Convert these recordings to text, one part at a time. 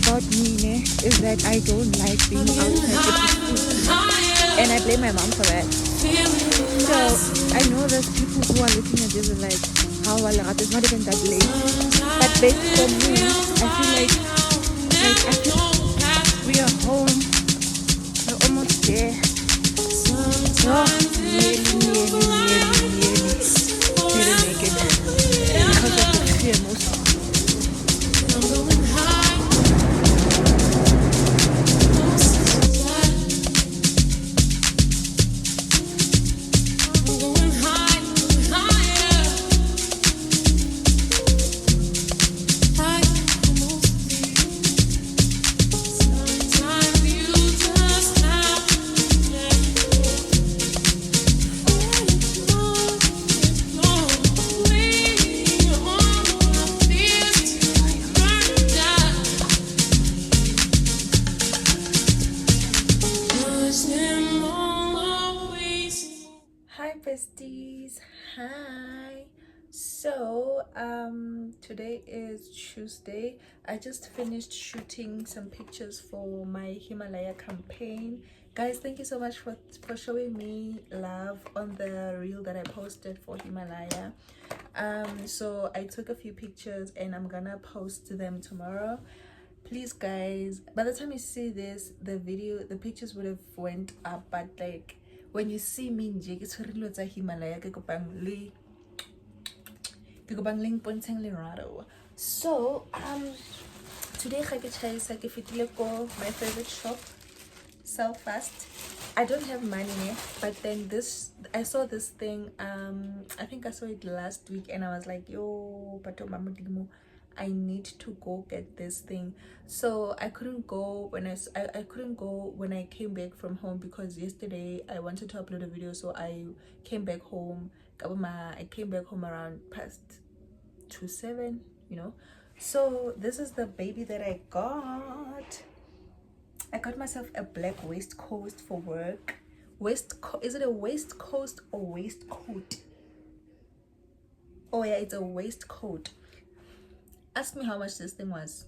about me is that I don't like being outside, and I blame my mom for that. So I know there's people who are looking at this and like, how it's not even that late. But based on me, I feel like I feel we are home. We're almost there. No, nearly make it because of the fear most. Besties, hi. So today is Tuesday. I just finished shooting some pictures for my Himalaya campaign. Guys, thank you so much for showing me love on the reel that I posted for Himalaya. So I took a few pictures and I'm gonna post them tomorrow. Please guys, by the time you see this, the pictures would have went up, but like when you see me nje ke tshwerelo tsa Himalaya ke kopang link ponteng lerado. So today ga ke chaisa ke fitile ko my favorite shop, Sell Fast. I don't have money, but then I saw this thing, I think I saw it last week and I was like, yo pato mama dimo, I need to go get this thing. So I couldn't go when I couldn't go when I came back from home because yesterday I wanted to upload a video, so I came back home. I came back home around past 7, you know. So this is the baby that I got. I got myself a black waistcoat for work. Is it a waistcoat or waistcoat? Oh yeah, it's a waistcoat. Ask me how much this thing was.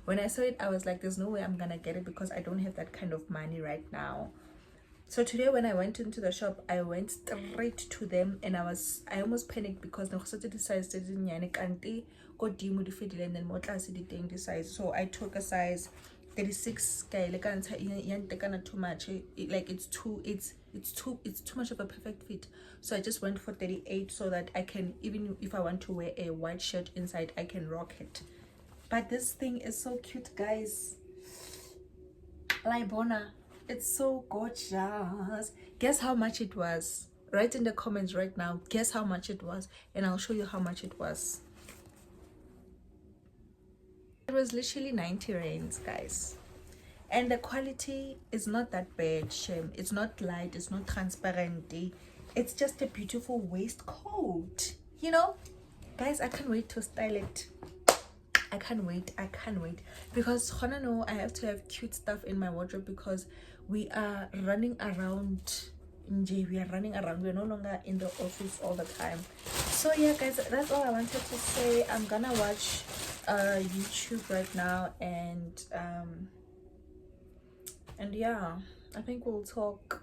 When I saw it, I was like, there's no way I'm gonna get it because I don't have that kind of money right now. So today when I went into the shop, I went straight to them and I almost panicked because the size and then the size. So I took a size 36. Too much. It's too much of a perfect fit. So I just went for 38 so that I can, even if I want to wear a white shirt inside, I can rock it. But this thing is so cute, guys. Libona, it's so gorgeous. Guess how much it was? Write in the comments right now. Guess how much it was, and I'll show you how much it was. It was literally 90 rands, guys. And the quality is not that bad, shame. It's not light, it's not transparent. It's just a beautiful waistcoat, you know. Guys, I can't wait to style it. I can't wait because I have to have cute stuff in my wardrobe because we are running around. We're no longer in the office all the time. So yeah guys, that's all I wanted to say. I'm gonna watch YouTube right now and yeah, I think we'll talk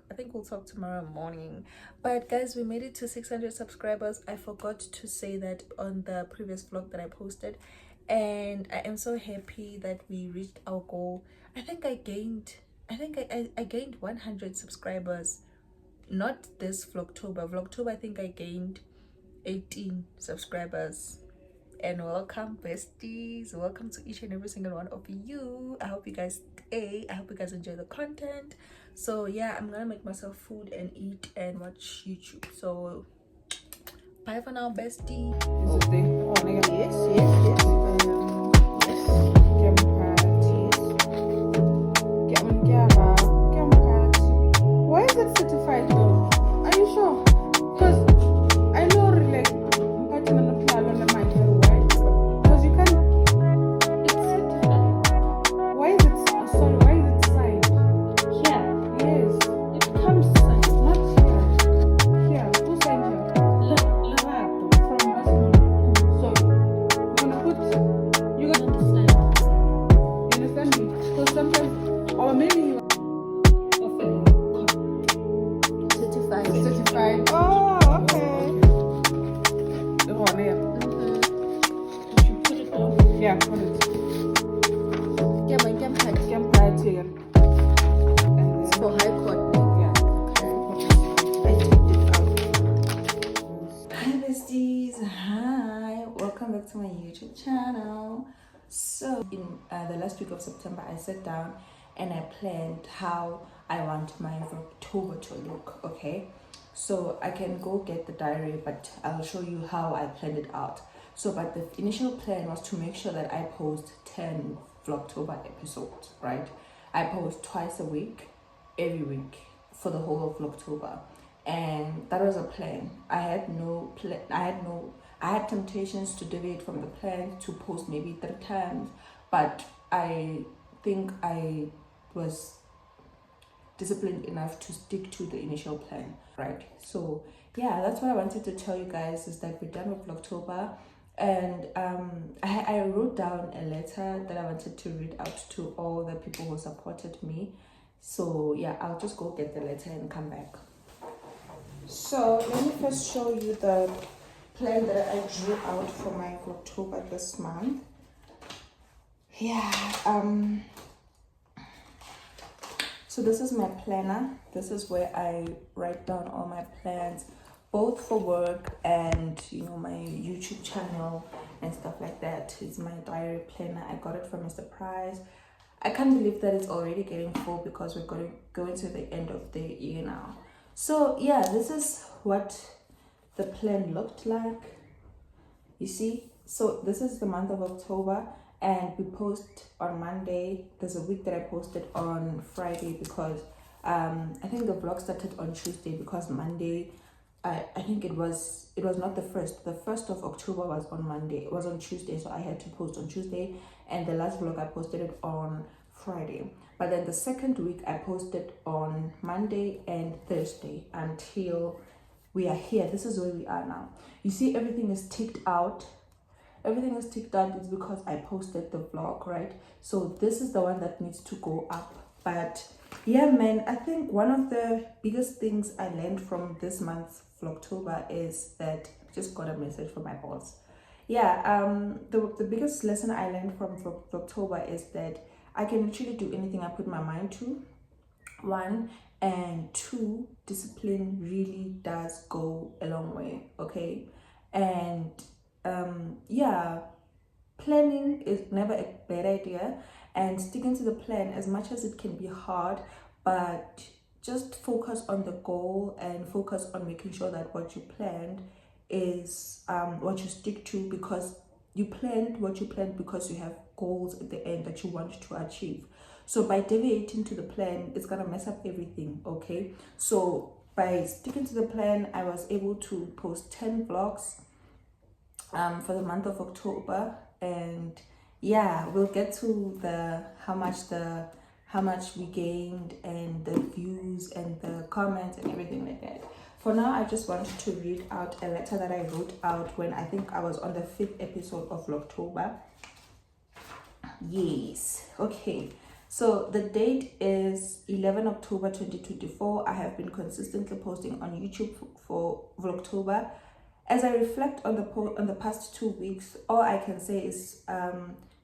tomorrow morning. But guys, we made it to 600 subscribers. I forgot to say that on the previous vlog that I posted, and I am so happy that we reached our goal. I think I gained 100 subscribers. Not this vlogtober. I think I gained 18 subscribers. And welcome besties, welcome to each and every single one of you. I hope you guys stay, I hope you guys enjoy the content. So yeah, I'm gonna make myself food and eat and watch YouTube. So bye for now, bestie. Why is it certified though? Are you sure? Because I know like why is it signed? Yeah. Yes. It comes signed. Not here. Here. Who signed here? From us. So we're gonna besties, hi, welcome back to my YouTube channel. So in the last week of September, I sat down and I planned how I want my October to look. Okay, so I can go get the diary, but I'll show you how I planned it out. So but the initial plan was to make sure that I post 10 vlogtober episodes, right? I post twice a week, every week for the whole of October. And that was a plan. I had no plan. I had temptations to deviate from the plan to post maybe 3 times, but I think I was disciplined enough to stick to the initial plan, right? So yeah, that's what I wanted to tell you guys, is that we're done with October. And I wrote down a letter that I wanted to read out to all the people who supported me. So yeah, I'll just go get the letter and come back. So let me first show you the plan that I drew out for my October this month. Yeah, so this is my planner. This is where I write down all my plans, both for work and my YouTube channel and stuff like that. It's my diary planner. I got it from Mr. Price. I can't believe that it's already getting full because we're going to the end of the year now. So yeah, this is what the plan looked like. You see, so this is the month of October, and we post on Monday. There's a week that I posted on Friday because I think the vlog started on Tuesday, because Monday, I think it was not the first. The 1st of October was on Monday. It was on Tuesday, so I had to post on Tuesday, and the last vlog I posted it on Friday. But then the second week I posted on Monday and Thursday until we are here. This is where we are now. You see, everything is ticked out. Everything is ticked out. It's because I posted the vlog, right? So this is the one that needs to go up. But yeah, man, I think one of the biggest things I learned from this month's Vlogtober is that I just got a message from my boss. Yeah, the biggest lesson I learned from Vlogtober is that I can literally do anything I put my mind to. 1, and 2, discipline really does go a long way. Okay, and yeah, planning is never a bad idea, and sticking to the plan, as much as it can be hard, but just focus on the goal and focus on making sure that what you planned is what you stick to, because you planned what you planned because you have goals at the end that you want to achieve. So by deviating to the plan, it's gonna mess up everything. Okay, so by sticking to the plan, I was able to post 10 vlogs for the month of October. And yeah, we'll get to the how much we gained and the views and the comments and everything like that. For now, I just wanted to read out a letter that I wrote out when I think I was on the 5th episode of Vlogtober. Yes, okay. So the date is 11 October 2024. I have been consistently posting on YouTube for Vlogtober. As I reflect on the past 2 weeks, all I can say is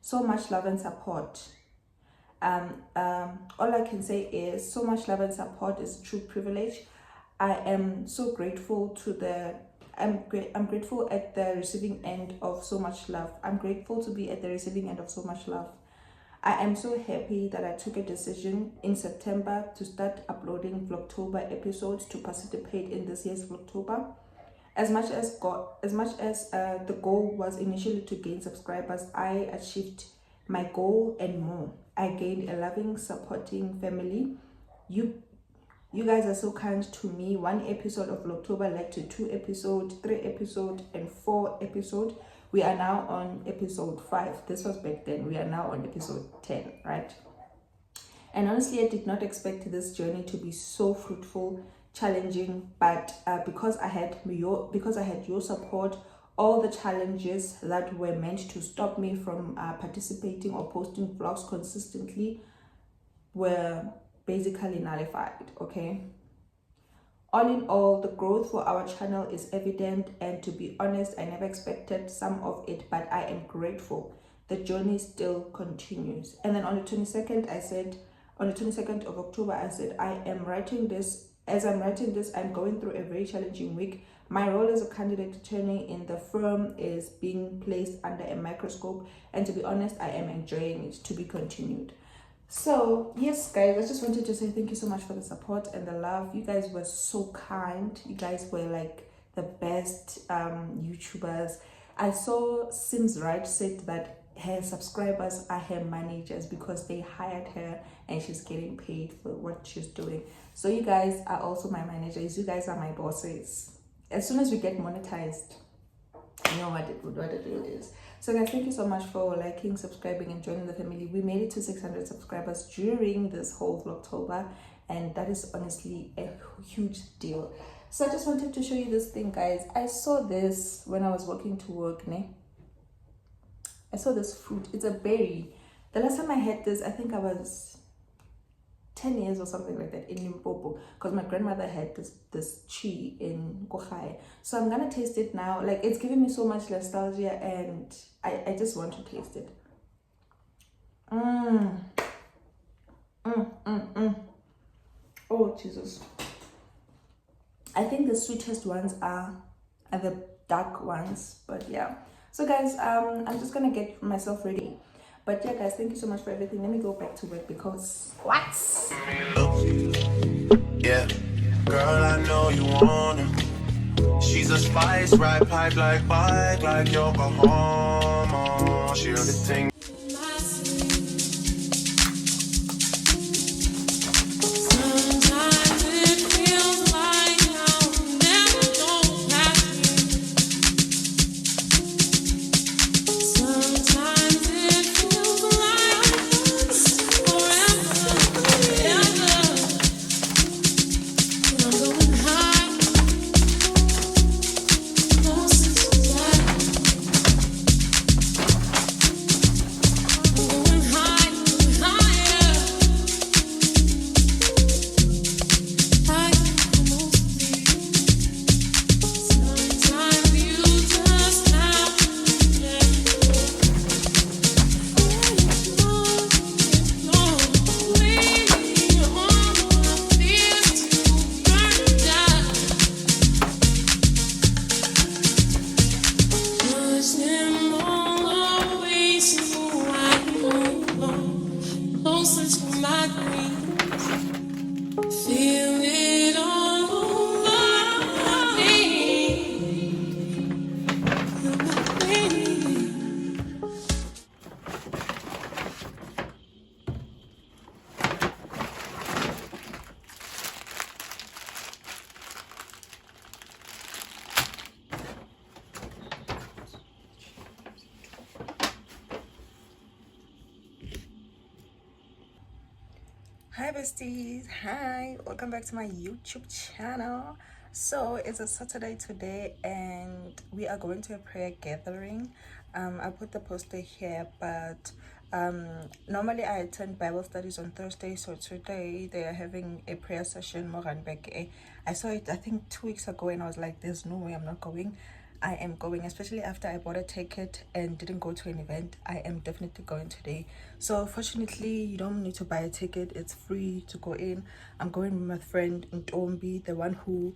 so much love and support. All I can say is so much love and support is true privilege. I am so grateful I'm grateful at the receiving end of so much love. I'm grateful to be at the receiving end of so much love. I am so happy that I took a decision in September to start uploading Vlogtober episodes to participate in this year's Vlogtober. As much as the goal was initially to gain subscribers, I achieved my goal and more. I gained a loving, supporting family. You guys are so kind to me. 1 episode of Vlogtober led to 2 episodes, 3 episodes, and 4 episodes. We are now on episode 5. This was back then. We are now on episode 10, right? And honestly, I did not expect this journey to be so fruitful, challenging, but because I had your support, all the challenges that were meant to stop me from participating or posting vlogs consistently were basically nullified. Okay, all in all, the growth for our channel is evident, and to be honest, I never expected some of it, but I am grateful. The journey still continues. And then on the 22nd of October, I said, as I'm writing this, I'm going through a very challenging week, My role as a candidate attorney in the firm is being placed under a microscope, and to be honest, I am enjoying it. To be continued. So yes guys, I just wanted to say thank you so much for the support and the love. You guys were so kind. You guys were like the best YouTubers. I saw Sims Right said that her subscribers are her managers because they hired her and she's getting paid for what she's doing. So you guys are also my managers. You guys are my bosses. As soon as we get monetized, you know what the deal is. So guys, thank you so much for liking, subscribing, and joining the family. We made it to 600 subscribers during this whole vlogtober, and that is honestly a huge deal. So I just wanted to show you this thing, guys. I saw this when I was walking to work, ne? I saw this fruit. It's a berry. The last time I had this, I think I was 10 years or something like that in Limpopo, because my grandmother had this chi in Kochai. So I'm gonna taste it now. Like, it's giving me so much nostalgia, and I just want to taste it. Oh Jesus, I think the sweetest ones are the dark ones, but yeah. So guys, I'm just gonna get myself ready. But yeah guys, thank you so much for everything. Let me go back to work because what? Yeah, girl, I know you want her. She's a spice, right pipe like bike, like Yokohama. She heard the thing. Hi besties, hi, welcome back to my YouTube channel. So it's a Saturday today and we are going to a prayer gathering. I put the poster here, but normally I attend Bible studies on Thursday, so today they are having a prayer session. I saw it I think 2 weeks ago and I was like, there's no way I'm not going. I am going, especially after I bought a ticket and didn't go to an event. I am definitely going today. So fortunately, you don't need to buy a ticket. It's free to go in. I'm going with my friend Ntombi, the one who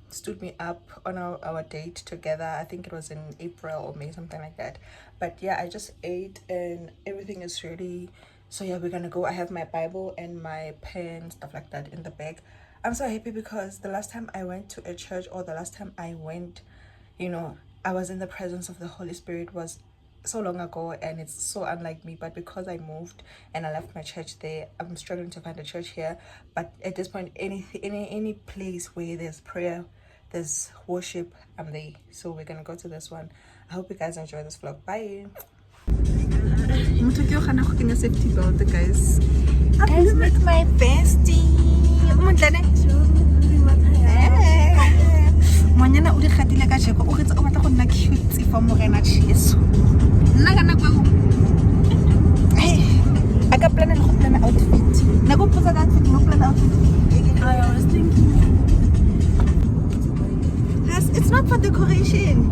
stood me up on our date together. I think it was in April or May, something like that. But yeah, I just ate and everything is ready. So yeah, we're gonna go. I have my Bible and my pen, stuff like that in the bag. I'm so happy because the last time I went to a church, or the last time I went, you know, I was in the presence of the Holy Spirit, was so long ago, and it's so unlike me. But because I moved and I left my church there, I'm struggling to find a church here. But at this point, any place where there's prayer, there's worship, I'm there. So we're gonna go to this one. I hope you guys enjoy this vlog. Bye. Safety belt, guys. I'm with my bestie. Ngwanyana o di kgatile ka jeko o retsa o batla go nna cute for morena cheso nna ka nako I ka plan le go plan outfit na go posa that outfit no plan outfit. I was thinking it's not for decoration.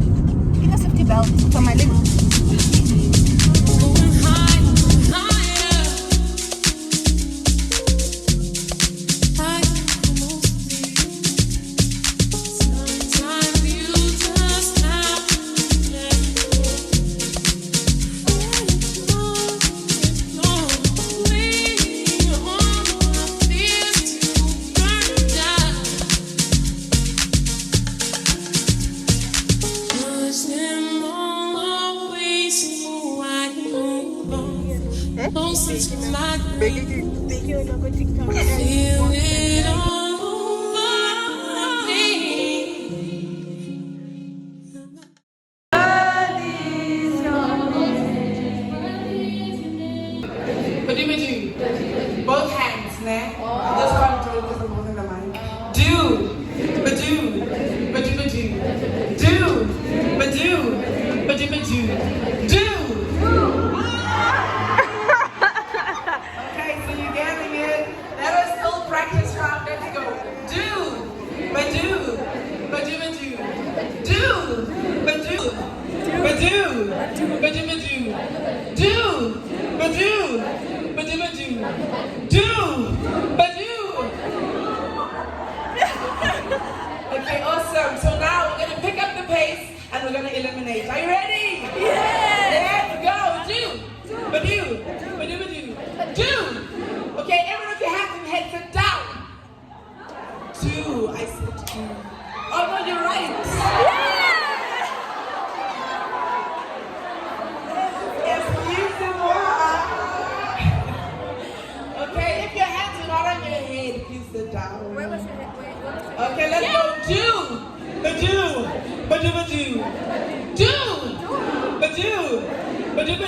You got safety belt for my leg. Both hands, ne? Just control because I'm holding the mic. Do, ba-do, ba-do, do, ba-do, ba-do, do. Okay, so you're getting it. That was still practice round. Let's go. Do, ba-do, ba-do, do, ba-do, ba-do, ba-do, do, ba-do. Okay, awesome. So now we're gonna pick up the pace and we're gonna eliminate. Are you ready? Yeah. Let's go. Do. Do. Okay, everyone, if you have them heads sit down. Do. I said do. Oh no, you're right. Okay, if your hands are not on your head, please sit down. Where was it? Okay, let's go. Do. Ba-do. Ba-do. Do. Ba-do. Ba-do. Ba-do.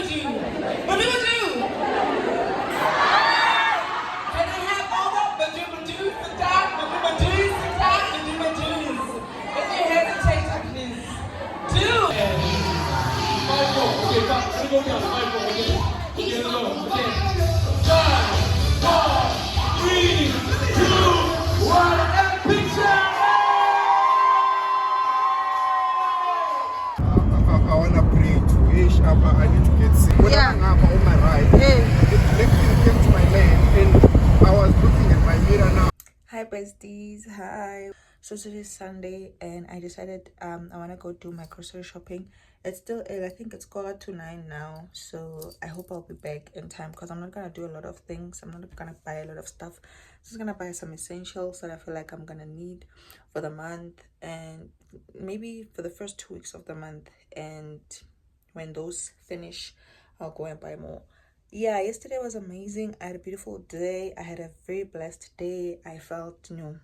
Can I have all the ba-do, sit down, ba-do, sit down, ba-do. If you hesitate, please. Do. I wanna pray to wish I need to get sick. When I'm on my ride, the electric came to my lane and I was looking at my mirror now. Hi besties, hi. So today's Sunday and I decided I want to go do my grocery shopping. It's still I think it's 9:15 now, so I hope I'll be back in time because I'm not gonna do a lot of things. I'm not gonna buy a lot of stuff. I'm just gonna buy some essentials that I feel like I'm gonna need for the month and maybe for the first 2 weeks of the month, and when those finish I'll go and buy more. Yeah, yesterday was amazing. I had a beautiful day. I had a very blessed day. I felt in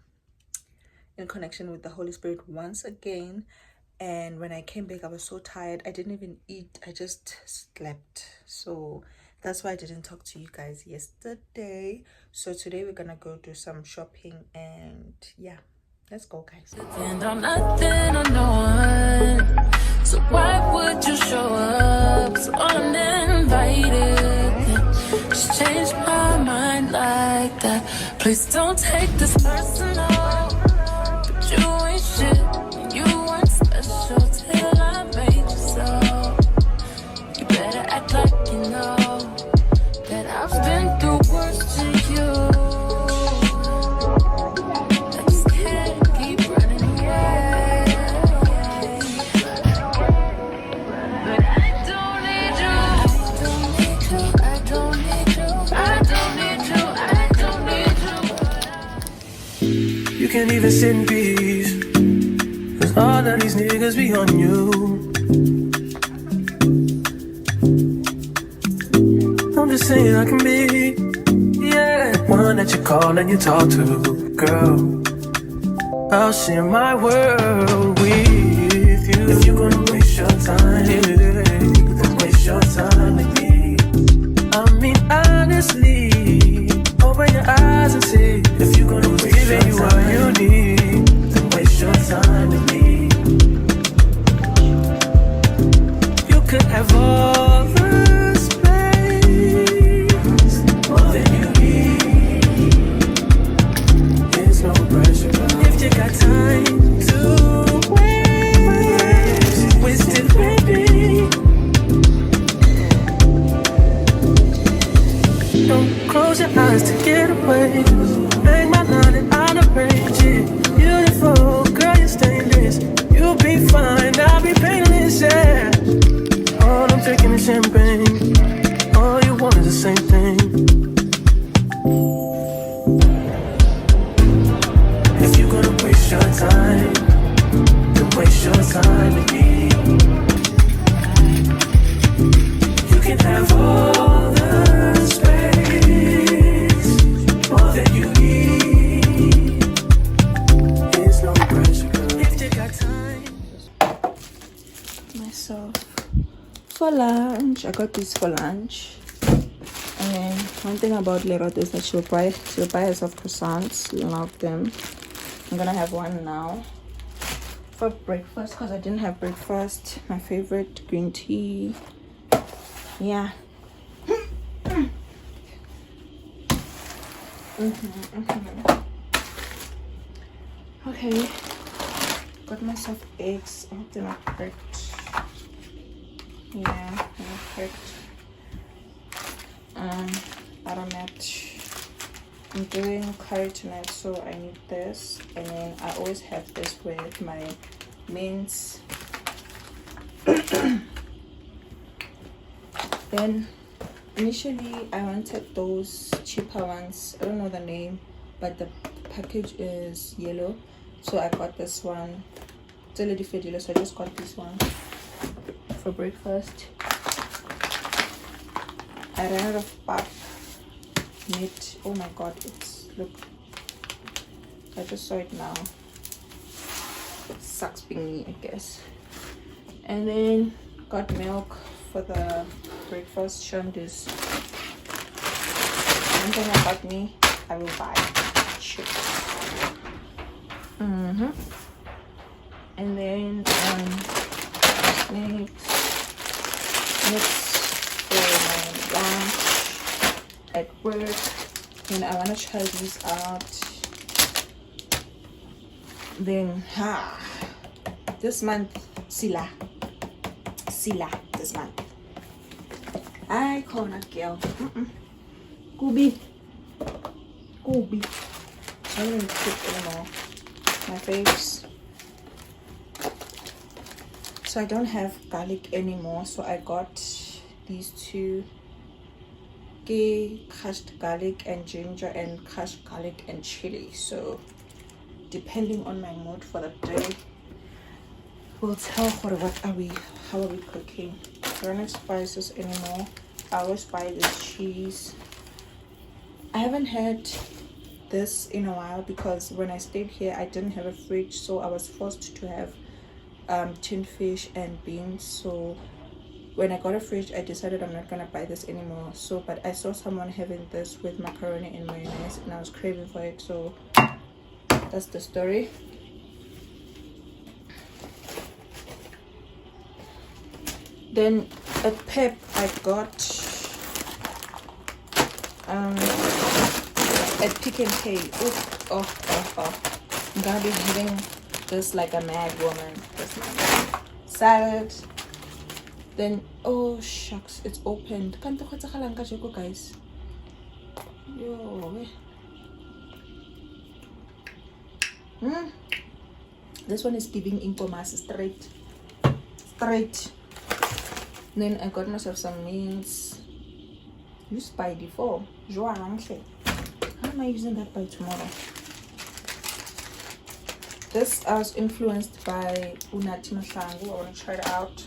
connection with the Holy Spirit once again. And when I came back, I was so tired. I didn't even eat. I just slept. So that's why I didn't talk to you guys yesterday. So today we're gonna go do some shopping and yeah, let's go, guys. And I'm nothing or no one, so why would you show up so uninvited? Just change my mind like that. Please don't take this personal, but you ain't shit. You weren't special till I made you so. You better act like you know that I've been through worse to you. I just can't keep running away. But I don't need you. I don't need you. I don't need you. I don't need you. I don't need you. You can't even sit in peace, 'cause all of these niggas be on you. I'm just saying I can be, yeah, one that you call and you talk to, girl. I'll share my world with you. If you're gonna waste your time, then waste your time with me. I mean honestly, open your eyes and see. If you're gonna waste your time, what you need, then waste your time with me. You could have all the space, more than you need. There's no pressure. If you got time to waste it, baby. Don't close your eyes to get away. Make my line and I'll arrange it. Beautiful, girl, you're stainless. You'll be fine, I'll be painless, yeah. All I'm drinking is champagne. All you want is the same thing. If you're gonna waste your time, myself for lunch. I got this for lunch. And one thing about Lerato is that she'll buy herself croissants. Love them. I'm gonna have one now for breakfast because I didn't have breakfast. My favorite green tea. Yeah. Okay. Got myself eggs. I hope they're not cracked. Yeah, they're not cracked. Buttermilk. I'm doing curry tonight, so I need this, and then I always have this with my mince. Then initially I wanted those cheaper ones. I don't know the name, but the package is yellow, so I got this one. It's a lady fed yellow, so I just got this one for breakfast. I ran out of pap meat. Oh my god, it's, look, I just saw it now. It sucks being me, I guess. And then got milk for the breakfast. Show this. One thing about me, I will buy chips. And then snacks for my lunch at work, and I want to try these out. Then this month Sila this month I corner girl. Kubi I don't cook anymore. My face. So I don't have garlic anymore, so I got these two, crushed garlic and ginger, and crushed garlic and chili. So depending on my mood for the day, we'll tell how are we cooking. I don't have spices anymore. I always buy this cheese. I haven't had this in a while because when I stayed here I didn't have a fridge, so I was forced to have tinned fish and beans. So when I got a fridge, I decided I'm not gonna buy this anymore. So but I saw someone having this with macaroni and mayonnaise, and I was craving for it, so that's the story. Then at Pep I got at Pick and Pay. I'm gonna be having this like a mad woman this month. Salad. Then oh shucks, it's opened. Guys. Yo. This one is giving inkomas straight. Then I got myself some mince. Use by default. How am I using that by tomorrow? This I was influenced by Unati Mashangu. I want to try it out.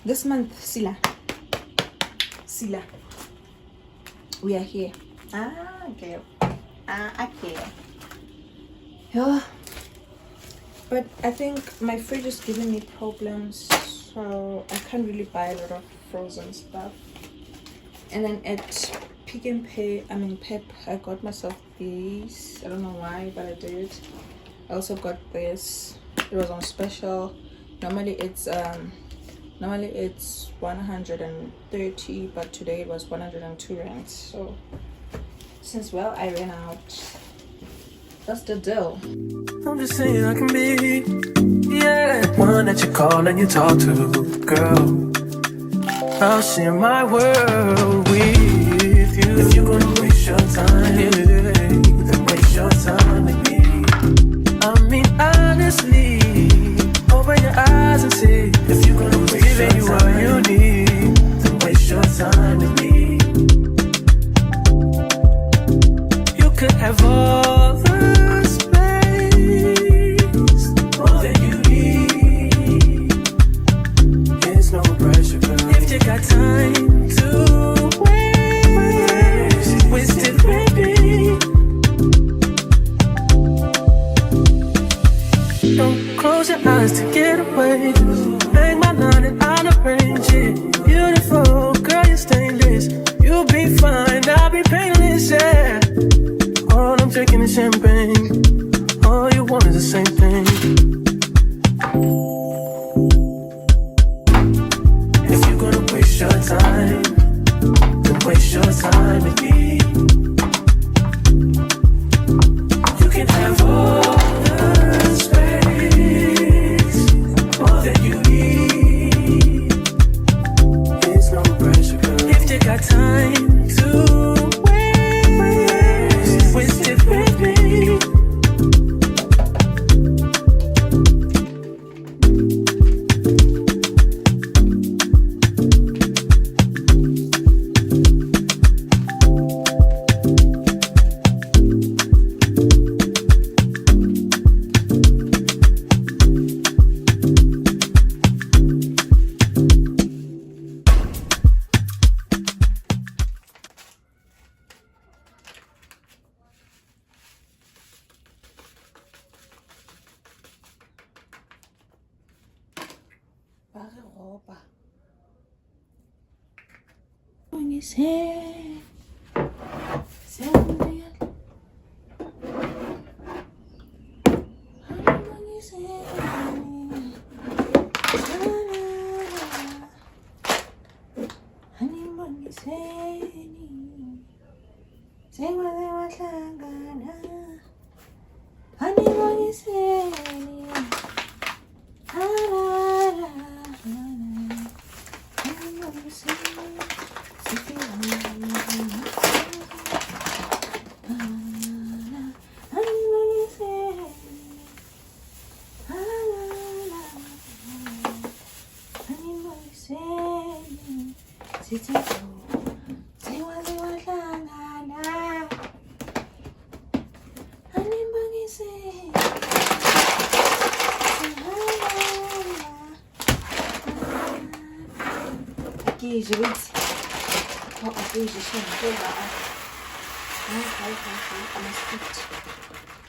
This month, Sila. We are here. Okay. Okay. Yeah. But I think my fridge is giving me problems, so I can't really buy a lot of frozen stuff. And then at Pick and Pay, Pep, I got myself these. I don't know why, but I did. I also got this. It was on special. Normally it's 130, but today it was 102 rand. So since I ran out, that's the deal. I'm just saying I can be, one that you call and you talk to, girl. I'll share my world with you. If you're gonna waste your time, then waste your time with me. Honestly, open your eyes and see. If you're gonna waste your time, what you need, then waste your time with me. You could have all the space, more than you need. There's no pressure, girl. If you got time to waste it with me. Don't close your eyes to get away. Bang my line and I'll arrange it. Beautiful, girl, you're stainless. You'll be fine, I'll be painless, yeah. All I'm drinking is champagne. All you want is the same thing. If you're gonna waste your time, then waste your time with me. You can have all the space, all that you need. There's no pressure, girl. If you got time to waste it with me.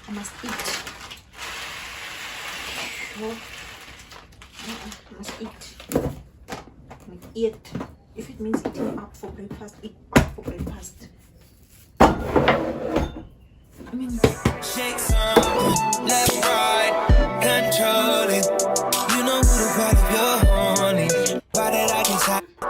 I must eat. I must eat. Eat. If it means eating up for breakfast, eat up for breakfast. I mean, shake some, left, right, control it. You know who the part of your horny. Why did I get shot? I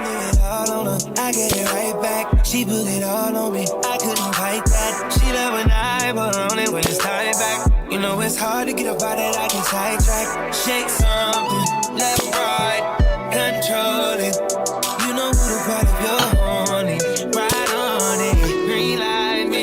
blew it all on her. I get it right back. She put it all on me. I couldn't fight that. She love when I put on it when it's time back. You know it's hard to get a body that I can sidetrack. Shake something, left, right, control it. You know who the part of your horny. Ride on it, green light me.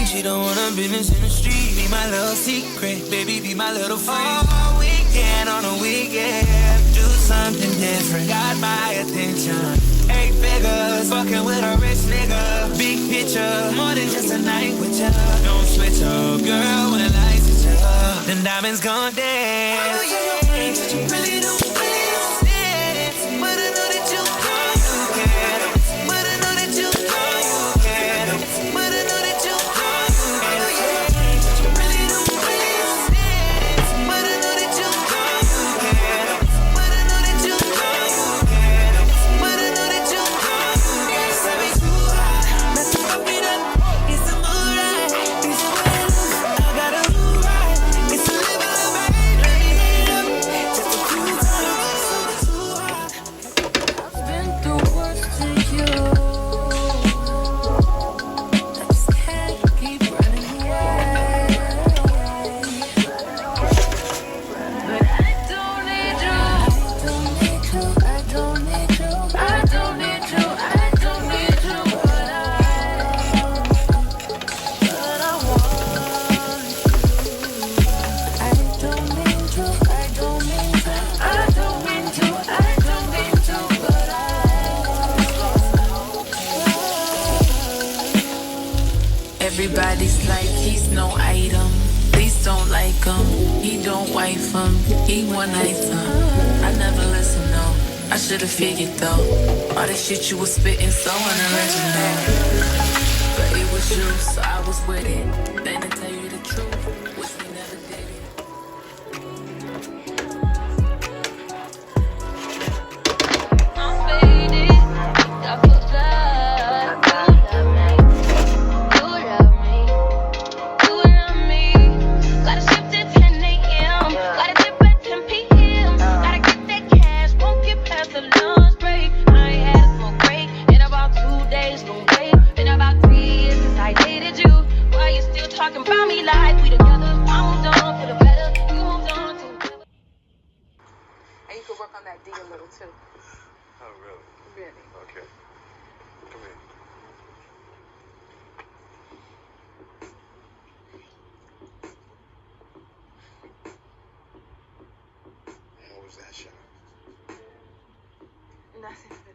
She don't want her business in the street. Be my little secret, baby, be my little freak. All weekend on a weekend, do something different. Got my attention. 8 figures, fucking with a rich nigga. Big picture, more than just a night with ya. Don't switch up, girl, when the lights hit ya. Then diamonds gon' dance. Oh yeah, you really don't dance. But I know that you can, you can. But I know that you can, you can. But I know that you can. Everybody's like he's no item. Please don't like him. He don't wife him. He one item. I never listen, no. I should've figured though. All the shit you was spitting so unoriginal. But it was you, so I was with it. Then to tell you the truth, wish we never did it. I'm faded. Got fucked up. You love me. You love me. Gotta shift at 10 a.m. Gotta dip at 10 p.m. Gotta get that cash. Won't get past the lunch break. I ain't had a smoke break in about 2 days. Gon' wait. Been about 3 years since I dated you. Why you still talking about me like we together? I moved on for the better. You moved on to better. And you could work on that D a little too. Oh, really? Really. Okay. Come here. What was that shot? Nothing.